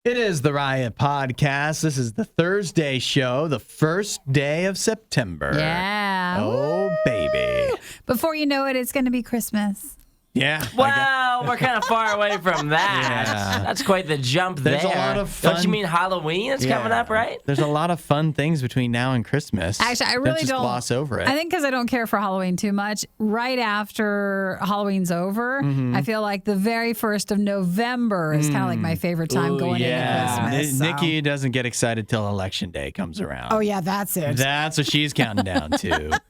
It is the Riot Podcast. This is the Thursday show, the first day of September. Yeah. Oh, baby. Before you know it, it's going to be Christmas. Yeah. Well, we're kind of far away from that. Yeah. That's quite the jump There's there. a lot of fun. Don't you mean Halloween is coming up, right? There's a lot of fun things between now and Christmas. Actually, I really just don't gloss over it. I think because I don't care for Halloween too much. Right after Halloween's over, I feel like the very 1st of November is kind of like my favorite time going into Christmas. So. Nikki doesn't get excited till Election Day comes around. Oh, yeah, that's it. That's what she's counting down to.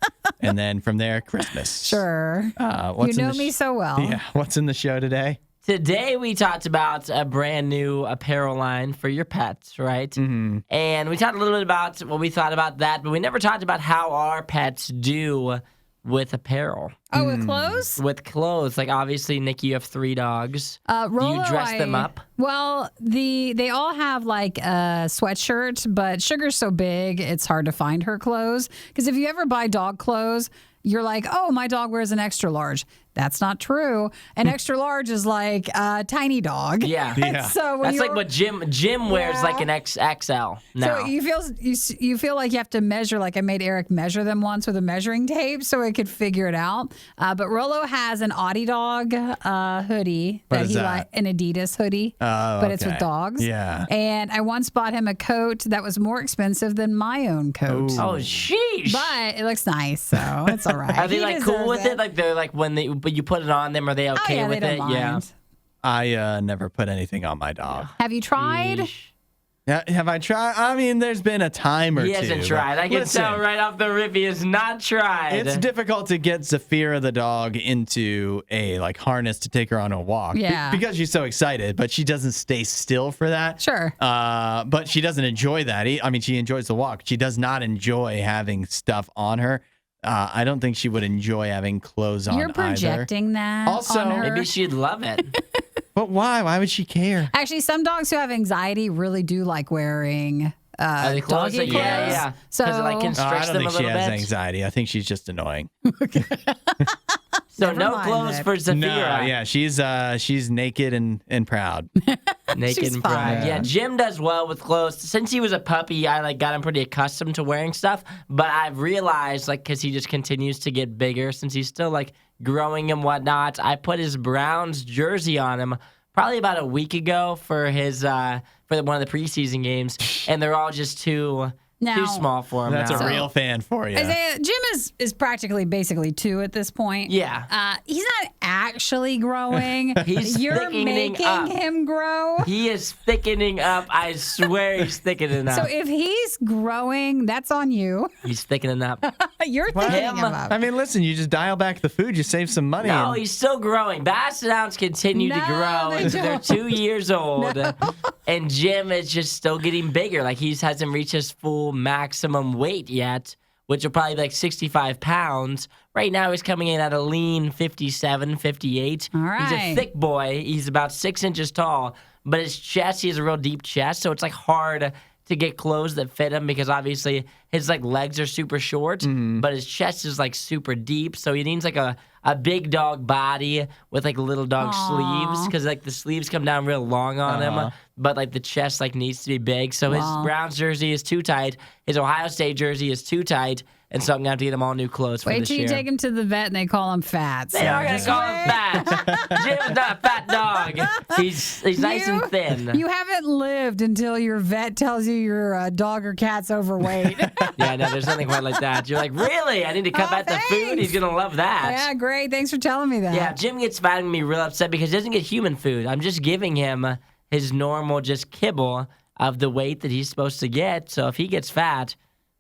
And then from there, Christmas. Sure. What's you in know me so well. Yeah. What's in the show today? Today we talked about a brand new apparel line for your pets, right? Mm-hmm. And we talked a little bit about what we thought about that, but we never talked about how our pets do with apparel. Oh, with clothes? With clothes. Like, obviously, Nikki, you have 3 dogs. Rollo, do you dress them up? Well, they all have like a sweatshirt, but Sugar's so big, it's hard to find her clothes. Because if you ever buy dog clothes, you're like, oh, my dog wears an extra large. That's not true. An extra large is like a tiny dog. Yeah. So when That's like what Jim wears, like an XXL now. So you feel like you have to measure. Like I made Eric measure them once with a measuring tape so I could figure it out. But Rollo has an Audi dog hoodie What is that? An Adidas hoodie, but it's with dogs. Yeah. And I once bought him a coat that was more expensive than my own coat. Oh, sheesh. But it looks nice, so it's all right. Are they He like cool deserves with it? Like they're like but you put it on them, are they okay yeah, with they it? don't Yeah. mind. I never put anything on my dog. Have you tried? Sheesh. Yeah, have I tried? I mean, there's been a time or two. He hasn't tried. I can tell right off the rip he has not tried. It's difficult to get Zafira the dog into a harness to take her on a walk. Yeah. Because she's so excited, but she doesn't stay still for that. Sure. But she doesn't enjoy that. I mean, she enjoys the walk. She does not enjoy having stuff on her. I don't think she would enjoy having clothes on You're projecting that Also, on her. Maybe she'd love it. But why? Why would she care? Actually, some dogs who have anxiety really do like wearing The clothes doggy that- clothes. yeah. So Because it like I constricts don't them think a she little has bit. anxiety. I think she's just annoying. So Never no mind clothes that. for Zafira. No, yeah, she's naked and proud. Naked She's and proud. fine. Yeah, Jim does well with clothes. Since he was a puppy, I got him pretty accustomed to wearing stuff. But I've realized, because he just continues to get bigger, since he's still growing and whatnot. I put his Browns jersey on him probably about a week ago for his one of the preseason games, and they're all just too small for him. That's now. a real fan for you. Isaiah, Jim is practically basically 2 at this point. Yeah. He's not actually growing. You're thickening making up. him grow. He is thickening up. I swear he's thickening up. So if he's growing, that's on you. He's thickening up. You're thickening him up. I mean, listen, you just dial back the food, you save some money. No, and- he's still growing. Basset Hounds continue to No, grow. they They're don't. 2 years old. And Jim is just still getting bigger. He hasn't reached his full maximum weight yet, which will probably be 65 pounds. Right now, he's coming in at a lean 57, 58. All right. He's a thick boy. He's about 6 inches tall, but his chest, he has a real deep chest, so it's hard to get clothes that fit him because obviously his legs are super short, but his chest is super deep, so he needs a big dog body with little dog sleeves because the sleeves come down real long on him, but the chest needs to be big. So his Browns jersey is too tight, his Ohio State jersey is too tight, and so I'm gonna have to get him all new clothes for Wait this till year. you take him to the vet and they call him fat. They are gonna call him fat. Jim's not a fat dog. He's nice and thin. You haven't lived until your vet tells you your dog or cat's overweight. Yeah, no, there's nothing quite like that. You're really? I need to cut back the food? thanks. He's gonna love that. Yeah, great. Thanks for telling me that. Yeah, Jim gets mad at me real upset because he doesn't get human food. I'm just giving him his normal just kibble of the weight that he's supposed to get. So if he gets fat,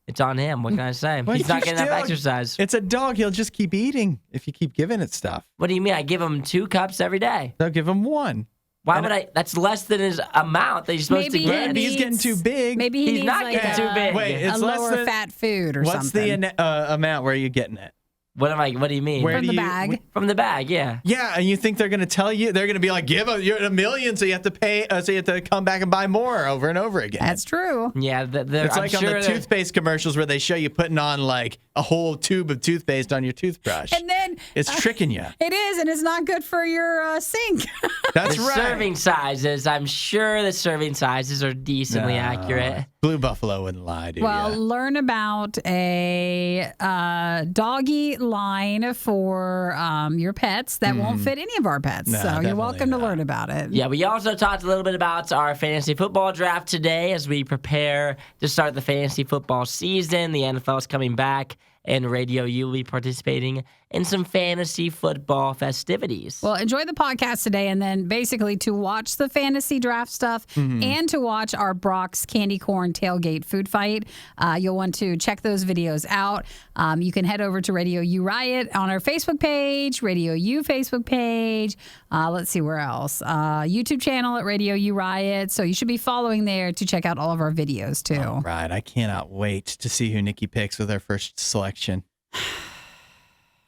it's on him. What can I say? Well, He's not getting enough still- exercise. It's a dog. He'll just keep eating if you keep giving it stuff. What do you mean? I give him 2 cups every day. They'll give him one. Why would I? That's less than his amount that he's supposed Maybe to get. Maybe he's getting too big. Maybe he He's needs not like getting too big. Wait, a it's less lower than- fat food or What's something. the amount where you're getting it? What do you mean? Where From do the you- bag. From the bag, yeah. Yeah, and you think they're going to tell you? They're going to be like, you're $1 million, so you have to pay, so you have to come back and buy more over and over again. That's true. Yeah, It's like on the toothpaste commercials where they show you putting on like a whole tube of toothpaste on your toothbrush. And then It's tricking you. it is, and it's not good for your sink. That's the right. serving sizes. I'm sure the serving sizes are decently accurate. Blue Buffalo wouldn't lie to Well, you. learn about a doggy line for your pets that won't fit any of our pets. No, so you're definitely welcome to not. learn about it. Yeah, we also talked a little bit about our fantasy football draft today as we prepare to start the fantasy football season. The NFL is coming back, and Radio U will be participating in some fantasy football festivities. Well, enjoy the podcast today, and then basically to watch the fantasy draft stuff and to watch our Brock's Candy Corn Tailgate Food Fight. You'll want to check those videos out. You can head over to Radio U Riot on our Facebook page, Radio U Facebook page. Let's see where else. YouTube channel at Radio U Riot. So you should be following there to check out all of our videos too. All right, I cannot wait to see who Nikki picks with her first selection.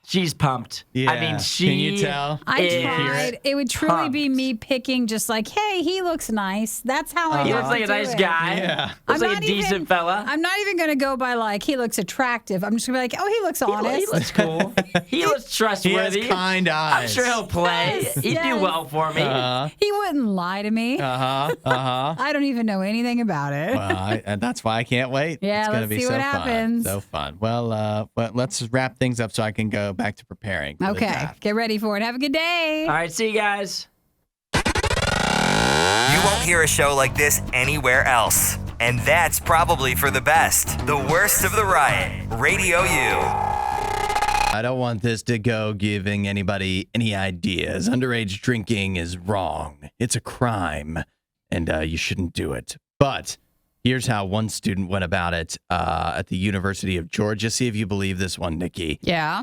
She's pumped. Yeah. I mean, she Can you tell? I is tried. It would truly be pumped. me picking just like, hey, he looks nice. That's how I He have looks to like a do nice it. guy. Yeah. I'm Looks like a not decent even- fella. I'm not even going to go by like he looks attractive. I'm just going to be like, oh, he looks honest. He looks cool. He looks He has trustworthy. kind eyes. I'm sure he'll play. Yes, He'd do yes. well for me. He wouldn't lie to me. I don't even know anything about it. Well, and that's why I can't wait. Yeah, it's gonna let's be see so what fun. happens. So fun. Well, let's wrap things up so I can go back to preparing. For the Okay, draft. get ready for it. Have a good day. All right, see you guys. You won't hear a show like this anywhere else. And that's probably for the best. The worst of the riot. Radio U. I don't want this to go giving anybody any ideas. Underage drinking is wrong. It's a crime, and you shouldn't do it. But here's how one student went about it at the University of Georgia. See if you believe this one, Nikki. Yeah.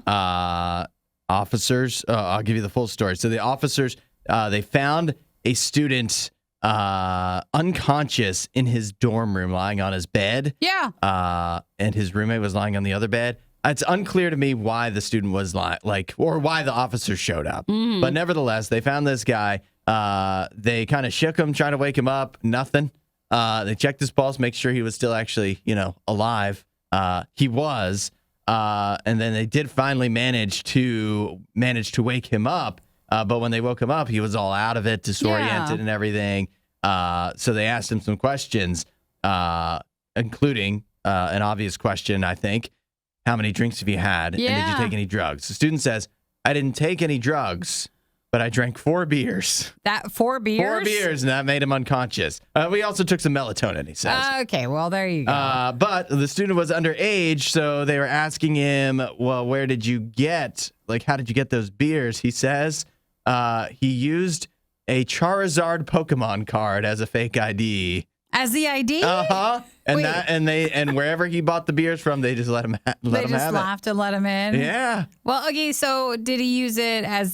Officers, I'll give you the full story. So the officers, they found a student unconscious in his dorm room, lying on his bed. Yeah. And his roommate was lying on the other bed. It's unclear to me why the student was or why the officers showed up. But nevertheless, they found this guy. They kind of shook him, trying to wake him up. Nothing. They checked his pulse, make sure he was still actually, alive. He was. And then they did finally manage to wake him up. But when they woke him up, he was all out of it, disoriented and everything. So they asked him some questions, including an obvious question, I think. How many drinks have you had? And did Yeah. you take any drugs? The student says, I didn't take any drugs, but I drank 4 beers. That 4 beers? 4 beers, and that made him unconscious. We also took some melatonin, he says. Okay, well, there you go. But the student was underage, so they were asking him, well, how did you get those beers? He says he used a Charizard Pokemon card as a fake ID. As the ID? And Wait. and wherever he bought the beers from, they just let him They have just it. laughed and let him in? Yeah. Well, okay, so did he use it as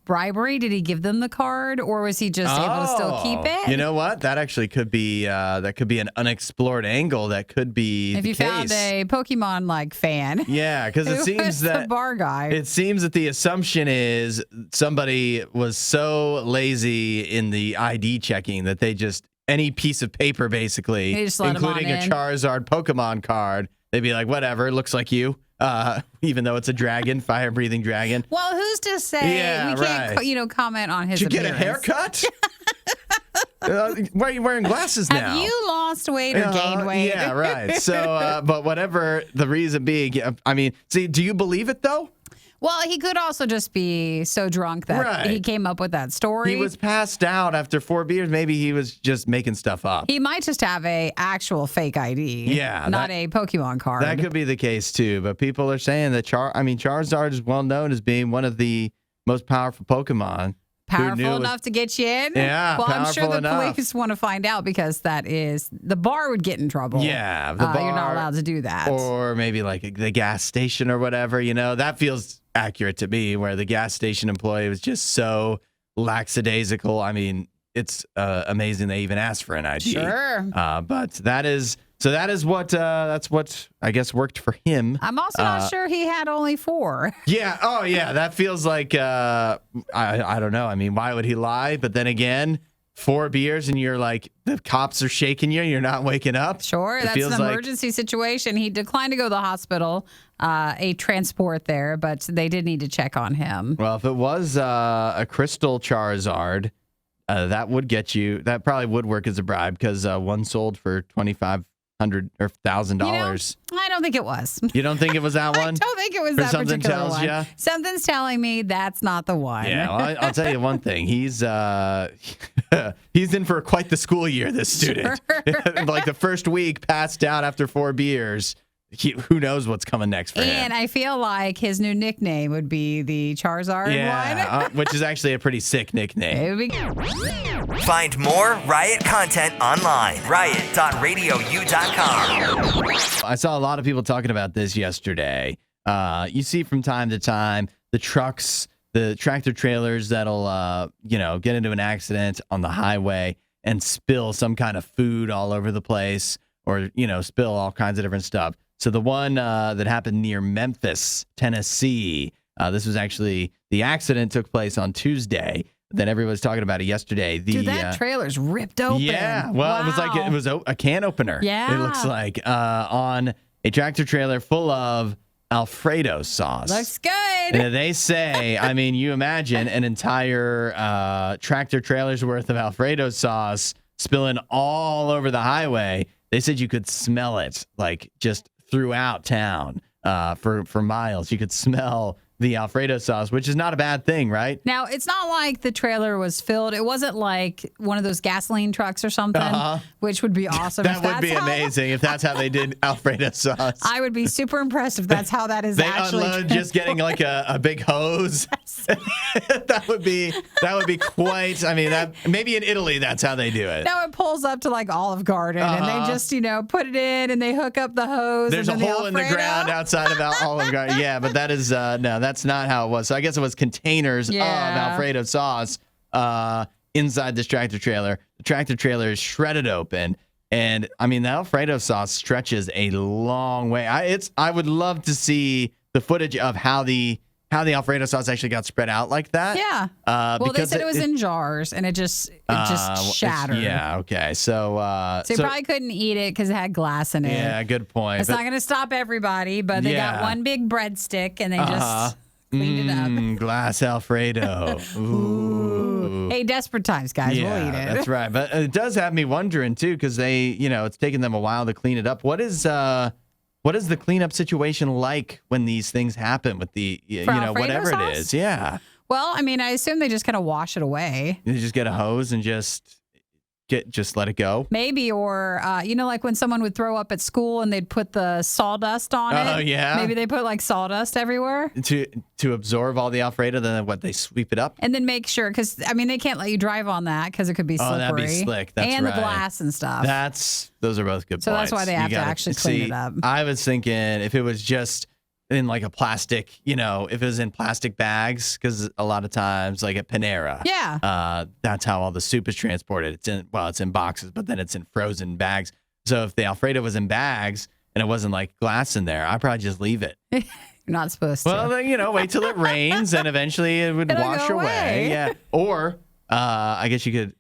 bribery? Did he give them the card, or was he just able to still keep it? You know what? That actually could be an unexplored angle. That could be if the you case. found a Pokemon fan. Yeah, because it who seems was the that bar guy. it seems that the assumption is somebody was so lazy in the ID checking that they just any piece of paper basically, They just let 'em including on a in. Charizard Pokemon card, they'd be like, whatever, it looks like you. Even though it's a dragon, fire-breathing dragon. Well, who's to say Yeah, we can't, right. comment on his Did you get a appearance? haircut? Why are you wearing glasses now? Have you lost weight or gained weight? Yeah, right. So, but whatever the reason being, I mean, see, do you believe it though? Well, he could also just be so drunk that Right. he came up with that story. He was passed out after 4 beers. Maybe he was just making stuff up. He might just have a actual fake ID. Yeah, Not that- a Pokemon card. That could be the case too. But people are saying that Charizard is well known as being one of the most powerful Pokemon. Who knew Powerful it- enough to get you in? Yeah, Well, I'm sure powerful the enough. police want to find out because the bar would get in trouble. Yeah, the You're not bar, allowed to do that. Or maybe like the gas station or whatever. That feels accurate to me, where the gas station employee was just so lackadaisical. I mean, it's amazing they even asked for an ID. Sure. But that is So that's what I guess worked for him. I'm also not sure he had only 4. Yeah. Oh, yeah. That feels like I don't know. I mean, why would he lie? But then again, 4 beers and you're like the cops are shaking you. You're not waking up. Sure, that's an emergency situation. He declined to go to the hospital, a transport there, but they did need to check on him. Well, if it was a crystal Charizard, that would get you. That probably would work as a bribe because one sold for $2,500 or $1,000. I don't think it was. You don't think it was that one? I don't think it was Or that something particular tells one. ya? Something's telling me that's not the one. Yeah, well, I'll tell you one thing. He's he's in for quite the school year, this student. Sure. Like the first week, passed out after 4 beers. Who knows what's coming next for him? And I feel like his new nickname would be the Charizard one. Which is actually a pretty sick nickname. It would be. Find more Riot content online. Riot.radiou.com. I saw a lot of people talking about this yesterday. You see from time to time the trucks, the tractor trailers that'll get into an accident on the highway and spill some kind of food all over the place, or spill all kinds of different stuff. So the one that happened near Memphis, Tennessee, this was actually, the accident took place on Tuesday. Then everybody was talking about it yesterday. Dude, that trailer's ripped open. Yeah, well, Wow. it was a can opener. Yeah. It looks like on a tractor trailer full of Alfredo sauce. Looks good. And they say, I mean, you imagine an entire tractor trailer's worth of Alfredo sauce spilling all over the highway. They said you could smell it, like just throughout town for miles. You could smell the Alfredo sauce, which is not a bad thing, right? Now, it's not like the trailer was filled. It wasn't like one of those gasoline trucks or something, which would be awesome. That would be amazing if that's how they did Alfredo sauce. I would be super impressed if that's how that is They actually. unload just getting like a big hose. that would be quite. I mean, maybe in Italy that's how they do it. No, it pulls up to like Olive Garden, and they just put it in, and they hook up the hose. There's and a then hole in the ground outside of Olive Garden. Yeah, but that is no, that's not how it was. So I guess it was containers of Alfredo sauce inside this tractor trailer. The tractor trailer is shredded open. And I mean, the Alfredo sauce stretches a long way. I would love to see the footage of how the Alfredo sauce actually got spread out like that. Yeah. Well, they said it was in jars, and it just shattered. Yeah. Okay. So you probably couldn't eat it because it had glass in it. Yeah. Good point. It's not going to stop everybody, but they got one big breadstick, and they just cleaned it up. Glass Alfredo. Ooh. Hey, desperate times, guys. Yeah, We'll eat it. That's right. But it does have me wondering too, because they, it's taken them a while to clean it up. What is the cleanup situation like when these things happen with the, Alfredo whatever sauce? it is? Yeah. Well, I mean, I assume they just kind of wash it away. You just get a hose and just let it go. Maybe, or like when someone would throw up at school and they'd put the sawdust on it. Oh yeah. Maybe they put like sawdust everywhere to absorb all the Alfredo. Then they sweep it up and then make sure, because I mean they can't let you drive on that because it could be slippery. Oh, that'd be slick. That's and right. the glass and stuff. Those are both good so points. that's why they have to actually clean it up. I was thinking if it was just in like a plastic, if it was in plastic bags, because a lot of times, like at Panera, that's how all the soup is transported. It's in boxes, but then it's in frozen bags. So if the Alfredo was in bags and it wasn't like glass in there, I'd probably just leave it. You're not supposed to. Well, then, wait till it rains and eventually it would wash away. Yeah. Or I guess you could,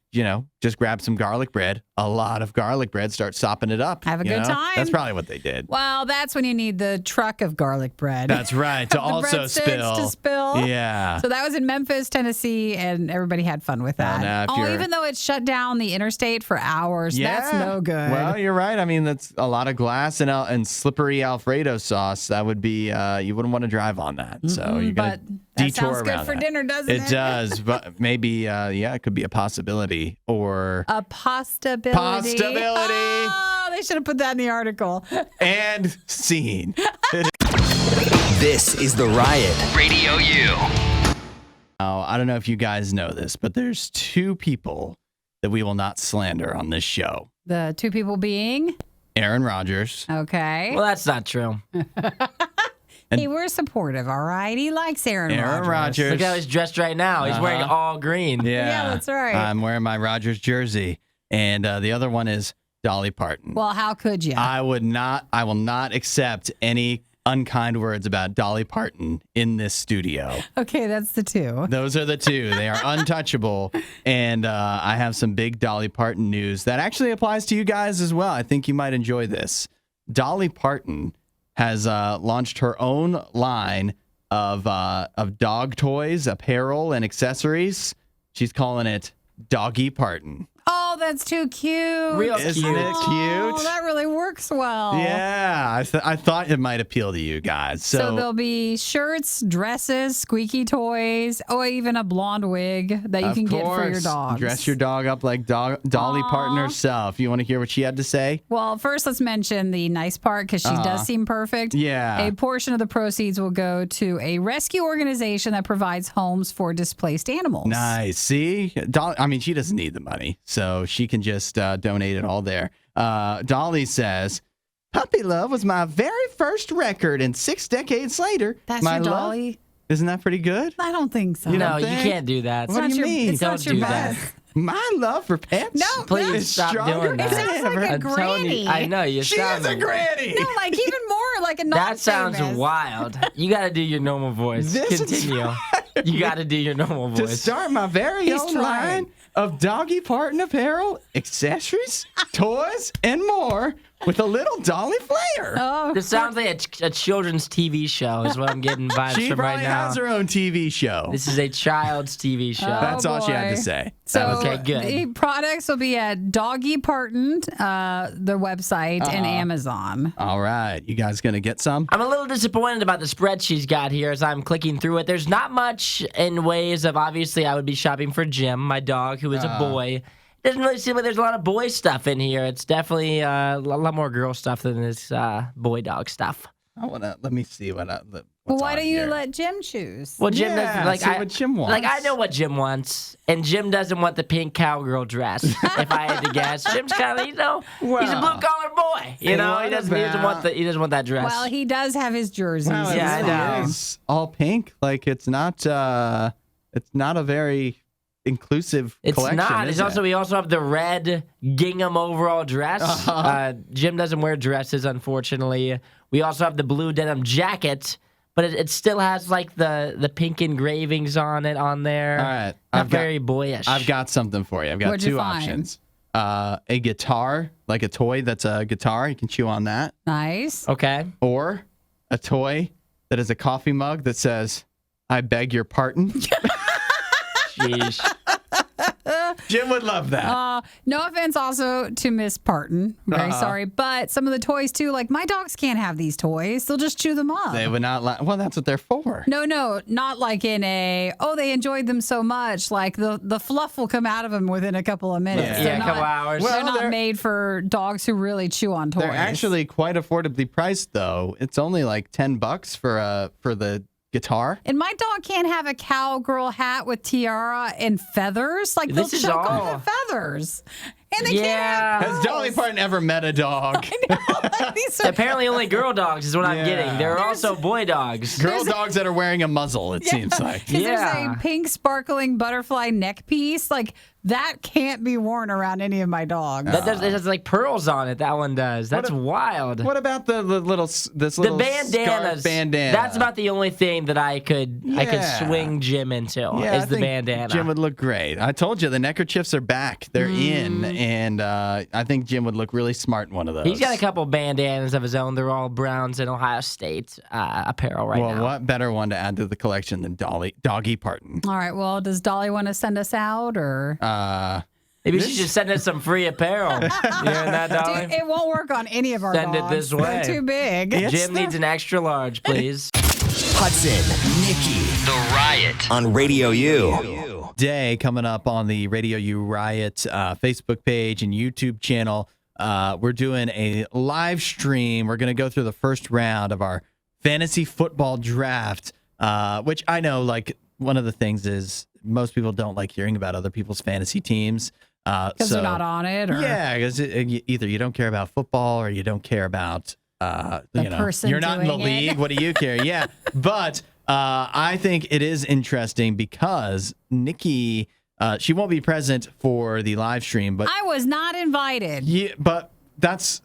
just grab some garlic bread, a lot of garlic bread, start sopping it up. Have a good time. That's probably what they did. Well, that's when you need the truck of garlic bread. That's right. To also spill. To spill. Yeah. So that was in Memphis, Tennessee, and everybody had fun with that. Even though it shut down the interstate for hours, that's no good. Well, you're right. I mean, that's a lot of glass and slippery Alfredo sauce. That would be, you wouldn't want to drive on that. So you're going to detour around that sounds good for dinner, doesn't it? It does. But maybe, it could be a possibility or... A possibility. Oh, they should have put that in the article. And scene. This is The Riot. Radio U. I don't know if you guys know this, but there's 2 people that we will not slander on this show. The 2 people being? Aaron Rodgers. Okay. Well, that's not true. Hey, we're supportive, all right? He likes Aaron Rodgers. Look how he's dressed right now. He's wearing all green. Yeah, that's right. I'm wearing my Rodgers jersey. And the other one is Dolly Parton. Well, how could you? I will not accept any unkind words about Dolly Parton in this studio. Okay, that's the two. Those are the two. They are untouchable. And I have some big Dolly Parton news that actually applies to you guys as well. I think you might enjoy this. Dolly Parton has launched her own line of dog toys, apparel, and accessories. She's calling it Doggy Parton. Oh, that's too cute. Real Isn't cute. it cute? Oh, that really works well. Yeah, I thought it might appeal to you guys. So there'll be shirts, dresses, squeaky toys, even a blonde wig that you can get for your dogs. Dress your dog up like Dolly Parton herself. You want to hear what she had to say? Well, first let's mention the nice part because she does seem perfect. Yeah. A portion of the proceeds will go to a rescue organization that provides homes for displaced animals. Nice. See? Dolly, she doesn't need the money, so she can just donate it all there. Dolly says, "Puppy Love was my very first record, and 6 decades later, That's my your love." Dolly? Isn't that pretty good? I don't think so. You No, don't you think? can't do that. What do you mean? It's not Don't your do best. that. My love for pets. No, Please no. is stop stronger doing that. than It sounds like ever. a I'm telling you, granny. I know you She sound is a granny. No, like even more like a That sounds non-famous. wild. You got to do your normal voice. This is Continue. You got to do your normal To voice. start my very He's own trying. line of Doggy Parton apparel, accessories, toys, and more with a little Dolly flair. Oh, This sounds like a children's TV show is what I'm getting vibes She from probably right now. has her own TV show. This is a child's TV show. That's all she had to boy. say. So That was Okay, good. the products will be at Doggy Parton, their website, and Amazon. all right. You guys going to get some? I'm a little disappointed about the spread she's got here as I'm clicking through it. There's not much in ways of, obviously, I would be shopping for Jim, my dog, who is a boy. It doesn't really seem like there's a lot of boy stuff in here. It's definitely a lot more girl stuff than this boy dog stuff. Let me see what's Well, why on don't you here. let Jim choose? Well, Jim Yeah, doesn't like see what Jim wants. Like I know what Jim wants, and Jim doesn't want the pink cowgirl dress. If I had to guess, Jim's kind of he's a blue collar boy. He doesn't want that dress. Well, he does have his jerseys. Well, Yeah, I it know. is all pink. Like it's not a very inclusive It's collection. not. is It's also it? we also have the red gingham overall dress. Jim doesn't wear dresses, unfortunately. We also have the blue denim jacket, but it still has like the pink engravings on it on there. All right. Not very boyish. I've got something for you. I've got What'd you two find? options. A guitar, like a toy that's a guitar. You can chew on that. Nice. Okay. Or a toy that is a coffee mug that says, "I beg your pardon." Jeez. Jim would love that. No offense also to Miss Parton. Very sorry. But some of the toys too, like my dogs can't have these toys. They'll just chew them up. They would not well, that's what they're for. No, not like in they enjoyed them so much. Like the fluff will come out of them within a couple of minutes. Yeah. They're A couple hours. They're Well, not they're- made for dogs who really chew on toys. They're actually quite affordably priced though. It's only like $10 for the guitar. And my dog can't have a cowgirl hat with tiara and feathers. Like This they'll is choke on all- the feathers. And they Yeah. can't have Has Dolly Parton ever met a dog? These are- Apparently, only girl dogs is what I'm Yeah. getting. There are also boy dogs. Girl dogs that are wearing a muzzle, it seems like. 'Cause Yeah. there's a pink sparkling butterfly neck piece. Like that can't be worn around any of my dogs. That does. It has like pearls on it. That one does. That's wild. What about the little The scarf bandanas. bandana? That's about the only thing that I could Yeah. swing Jim into Yeah, is I the think bandana. Jim would look great. I told you the neckerchiefs are back. They're in, and I think Jim would look really smart in one of those. He's got a couple bandanas of his own. They're all Browns and Ohio State apparel right Well, now. what better one to add to the collection than Doggy Parton? All right. Well, does Dolly want to send us out or? Maybe she should send us some free apparel. You hearing that, Dolly? Dude, it won't work on any of our Send it dogs. this way. They're too big. Yeah. Jim needs an extra large, please. Hudson, Nikki, The Riot on Radio U. Day coming up on the Radio U Riot Facebook page and YouTube channel. We're doing a live stream. We're going to go through the first round of our fantasy football draft, which I know, like, one of the things is most people don't like hearing about other people's fantasy teams. Because they're not on it. Or Yeah, because either you don't care about football or you don't care about person you're not in the doing it. league. What do you care? Yeah, but I think it is interesting because Nikki She won't be present for the live stream, but I was not invited. yeah, but this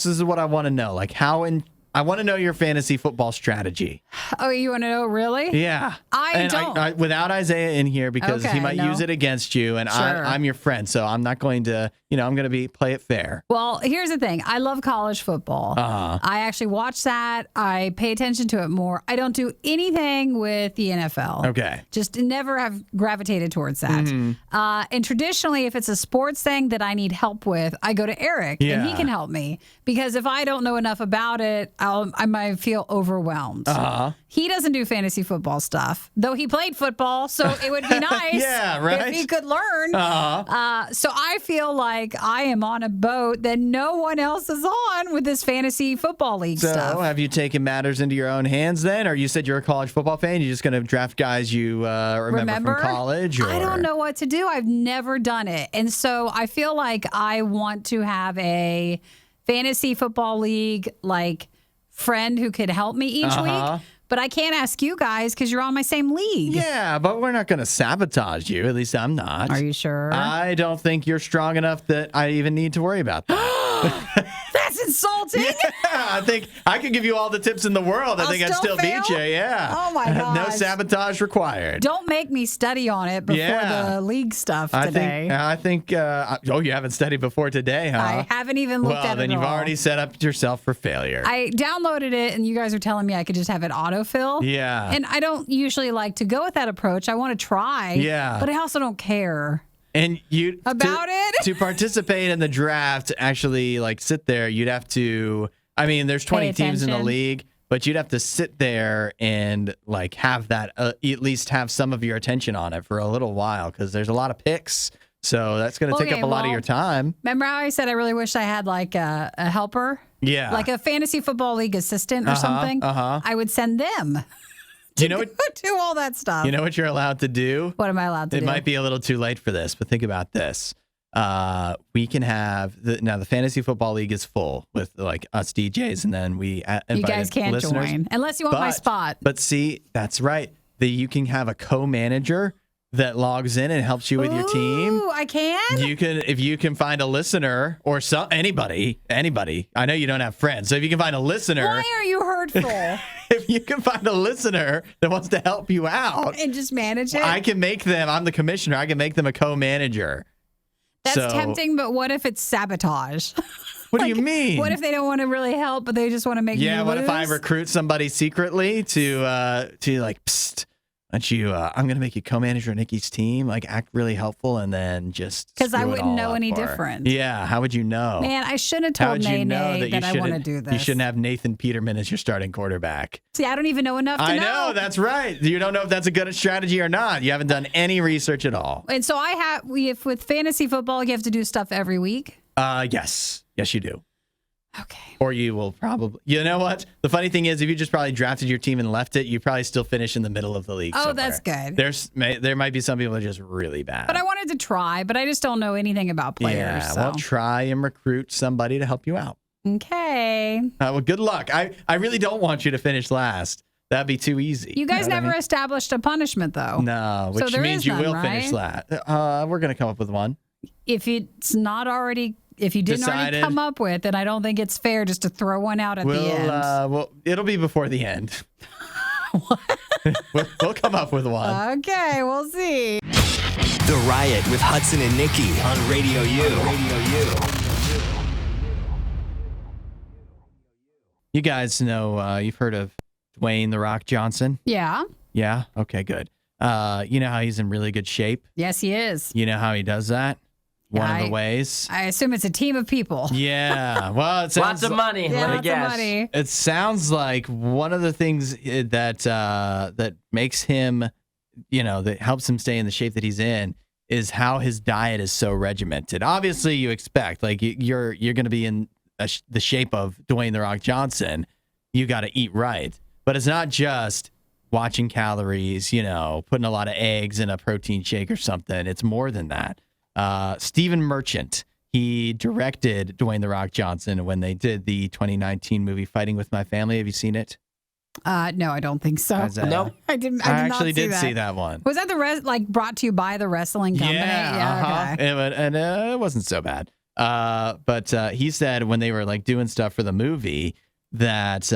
is what I want to know. Like I want to know your fantasy football strategy. Oh, you want to know really? Yeah. I don't. Without Isaiah in here because he Okay, might no. use it against you, and Sure. I'm your friend, so I'm not going to, I'm going to play it fair. Well, here's the thing. I love college football. Uh-huh. I actually watch that. I pay attention to it more. I don't do anything with the NFL. Okay. Just never have gravitated towards that. And traditionally, if it's a sports thing that I need help with, I go to Eric and he Yeah. can help me. Because if I don't know enough about it, I might feel overwhelmed. Uh-huh. He doesn't do fantasy football stuff, though he played football, so it would be nice Yeah, right? if he could learn. Uh-huh. So I feel like I am on a boat that no one else is on with this fantasy football league So stuff. have you taken matters into your own hands then? Or you said you're a college football fan? You're just going to draft guys you remember from college? Or? I don't know what to do. I've never done it. And so I feel like I want to have a fantasy football league like friend who could help me each week. But I can't ask you guys because you're on my same league. Yeah, but we're not going to sabatage you. At least I'm not. Are you sure? I don't think you're strong enough that I even need to worry about that. That's insulting. Yeah, I think I could give you all the tips in the world. I think I'd still fail? beat you. Yeah. Oh, my No gosh. sabotage required. Don't make me study on it before Yeah. the league stuff I today. think. Oh, you haven't studied before today, huh? I haven't even looked well, at it then at you've all. already set up yourself for failure. I downloaded it, and you guys are telling me I could just have it autofill. Yeah. And I don't usually like to go with that approach. I want to try. Yeah. But I also don't care. And you About it? to participate in the draft, actually like sit there, you'd have to. I mean, there's 20 teams in the attention. league, but you'd have to sit there and like have that at least have some of your attention on it for a little while because there's a lot of picks. So that's going to take Okay, up a lot of well, your time. Remember how I said I really wish I had like a helper? Yeah. Like a fantasy football league assistant or something? I would send them you know what? do all that stuff. You know what you're allowed to do? What am I allowed to It do? might be a little too late for this, but think about this. We can have now the fantasy football league is full with like us DJs, and then we You guys can't listeners. join unless you want my spot. But see, that's right. You can have a co-manager that logs in and helps you with your team. Ooh, I can? You can if you can find a listener or anybody. I know you don't have friends, so if you can find a listener, Why are you hurtful? if you can find a listener that wants to help you out, And just manage it? I can make them. I'm the commissioner. I can make them a co-manager. That's So- tempting, but what if it's sabotage? What do you mean? What if they don't want to really help, but they just want to make Yeah, you what if I lose? recruit somebody secretly to like, psst, aren't you? I'm gonna make you co-manager of Nikki's team. Like, act really helpful, and then just 'Cause I screw it wouldn't all know up any for her. different. Yeah, how would you know? Man, I shouldn't How have would told you know Nene that I want to do this. You shouldn't have Nathan Peterman as your starting quarterback. See, I don't even know enough to I know that's right. You don't know if that's a good strategy or not. You haven't done any research at all. And so if with fantasy football, you have to do stuff every week. Yes, you do. Okay. Or you will probably, you know what? The funny thing is, if you just probably drafted your team and left it, you probably still finish in the middle of the league. Oh, somewhere. that's good. There might be some people that are just really bad. But I wanted to try, but I just don't know anything about players. Yeah, so. well, try and recruit somebody to help you out. Okay. Well, good luck. I really don't want you to finish last. That'd be too easy. You guys know what I never mean? established a punishment, though. No, So which there means is you none, will right? finish last. We're gonna come up with one. If it's not already, if you didn't already Decided. come up with, then I don't think it's fair just to throw one out at the end. Well, it'll be before the end. we'll come up with one. Okay, we'll see. The Riot with Hudson and Nikki on Radio U. You guys know, you've heard of Dwayne "The Rock" Johnson? Yeah. Yeah? Okay, good. You know how he's in really good shape? Yes, he is. You know how he does that? One of I- the ways? I assume it's a team of people. Yeah. Well, it sounds Lots of money. Yeah, let me lots guess. of money. It sounds like one of the things that makes him, that helps him stay in the shape that he's in is how his diet is so regimented. Obviously, you expect like you're going to be in the shape of Dwayne "The Rock" Johnson. You got to eat right, but it's not just watching calories. Putting a lot of eggs in a protein shake or something. It's more than that. Stephen Merchant. He directed Dwayne "The Rock" Johnson when they did the 2019 movie Fighting with My Family. Have you seen it? No, I don't think so. Nope. I did I not actually see did that. see that one. Was that brought to you by the wrestling company? Yeah, Okay. and it wasn't so bad. But he said when they were like doing stuff for the movie that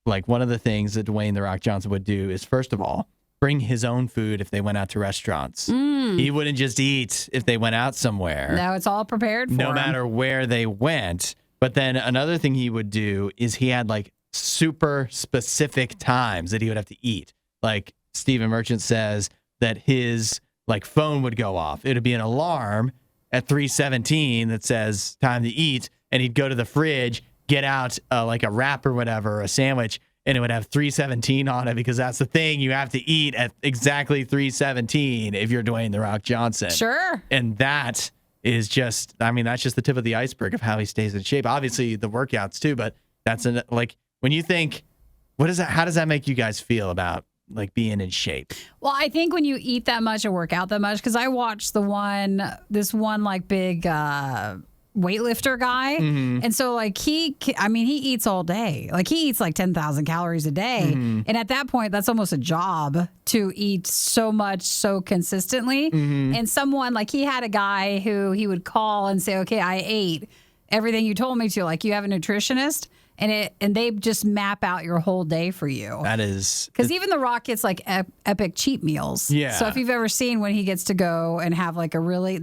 like one of the things that Dwayne The Rock Johnson would do is, first of all, bring his own food if they went out to restaurants. He wouldn't just eat if they went out somewhere. No, it's all prepared for no him. matter where they went. But then another thing he would do is he had like super specific times that he would have to eat. Like Stephen Merchant says that his like phone would go off. It would be an alarm at 3:17 that says time to eat, and he'd go to the fridge, get out like a wrap or whatever, or a sandwich, and it would have 3:17 on it because that's the thing you have to eat at exactly 3:17 if you're Dwayne The Rock Johnson. Sure. And that is just, I mean, that's just the tip of the iceberg of how he stays in shape. Obviously the workouts too, but that's like when you think, what is that? How does that make you guys feel about like being in shape? Well, I think when you eat that much or work out that much, because I watched this one like big weightlifter guy. And so like he eats all day. Like he eats like 10,000 calories a day. And at that point, that's almost a job to eat so much so consistently. And someone like he had a guy who he would call and say, okay, I ate everything you told me to. Like you have a nutritionist. And they just map out your whole day for you. That is Because even The Rock gets like epic cheat meals. Yeah. So if you've ever seen when he gets to go and have like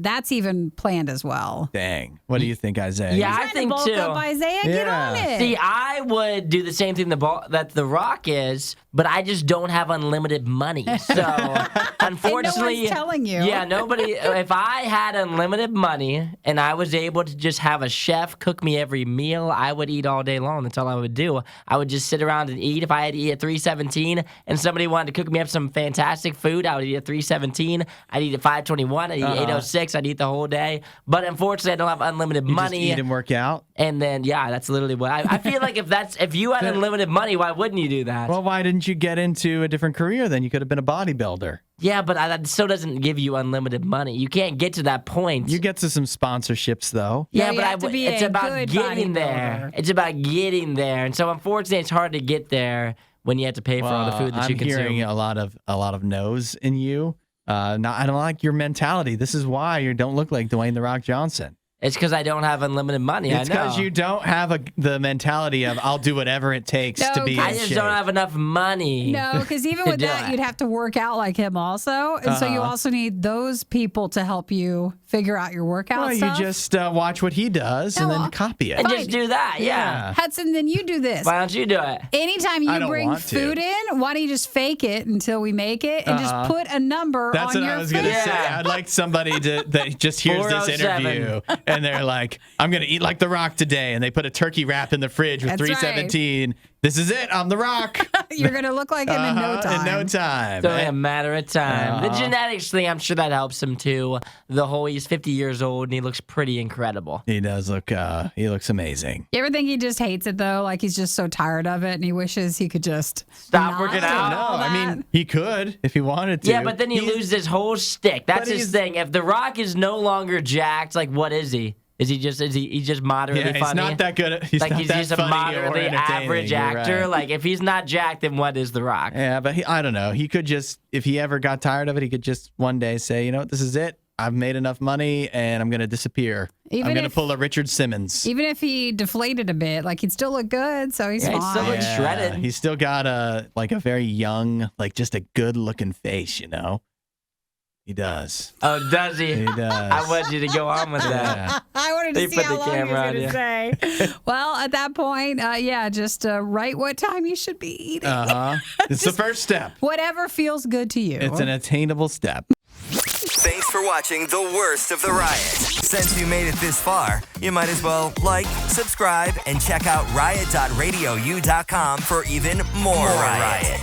that's even planned as well. dang. What do you think, Isaiah? Yeah, I Trying to think bulk too. up, Isaiah, get Yeah. on it. See, I would do the same thing that The Rock is, but I just don't have unlimited money. So, unfortunately, one's telling you. Yeah, nobody. If I had unlimited money and I was able to just have a chef cook me every meal, I would eat all day long. That's all I would do. I would just sit around and eat. If I had to eat at 3:17 and somebody wanted to cook me up some fantastic food, I would eat at 3:17. I'd eat at 5:21. I'd eat at 8:06. I'd eat the whole day. But unfortunately, I don't have unlimited You money. just eat and work out? And then, yeah, that's literally what I feel like. If you had unlimited money, why wouldn't you do that? Well, why didn't you get into a different career then? You could have been a bodybuilder. Yeah, but that still doesn't give you unlimited money. You can't get to that point. You get to some sponsorships though. Yeah, yeah, you but have to be it's a about good getting there. bodybuilder. It's about getting there, and so unfortunately, it's hard to get there when you have to pay for all the food that I'm you consume. hearing a lot of no's in you. I don't like your mentality. This is why you don't look like Dwayne The Rock Johnson. It's because I don't have unlimited money. It's I know. because you don't have the mentality of I'll do whatever it takes No, to be in I just shape. don't have enough money. No, because even to with do that, it. you'd have to work out like him also. And so you also need those people to help you figure out your workout Well, stuff. you just watch what he does and then copy it. And just do that. Yeah. Hudson, then you do this. Why don't you do it? Anytime I you don't bring want to. food in, why don't you just fake it until we make it and just put a number That's on what your I was food? gonna say. Yeah. I'd like somebody that just hears this 407. interview and they're like, "I'm gonna eat like The Rock today," and they put a turkey wrap in the fridge with That's right. 317. This is it. I'm The Rock. You're going to look like him in no time. In no time. It's only a matter of time. The genetics thing, I'm sure that helps him too. He's 50 years old and he looks pretty incredible. He does look. He looks amazing. You ever think he just hates it though? Like he's just so tired of it and he wishes he could just Stop not working do out? No, all I that? mean he could if he wanted to. Yeah, but then he loses his whole stick. That's But his he's- thing. If The Rock is no longer jacked, like what is he? Is he just moderately Yeah, he's funny? not that good. He's like not he's that just a funny or moderately entertaining, average you're actor. right. Like if he's not jacked, then what is The Rock? Yeah, but I don't know. He could just, if he ever got tired of it, he could just one day say, you know what, this is it. I've made enough money and I'm going to disappear. Even I'm going to if- pull a Richard Simmons. Even if he deflated a bit, like he'd still look good, so he's Yeah, he'd fine. still look shredded. He's still got a very young, like just a good looking face, you know? He does. Oh, does he? He does. I want you to go on with that. Yeah. I wanted to They see put how the long he was camera on going you. to say. Well, at that point, just write what time you should be eating. It's the first step. Whatever feels good to you. It's an attainable step. Thanks for watching the worst of the riot. Since you made it this far, you might as well like, subscribe, and check out riot.radiou.com for even more riot.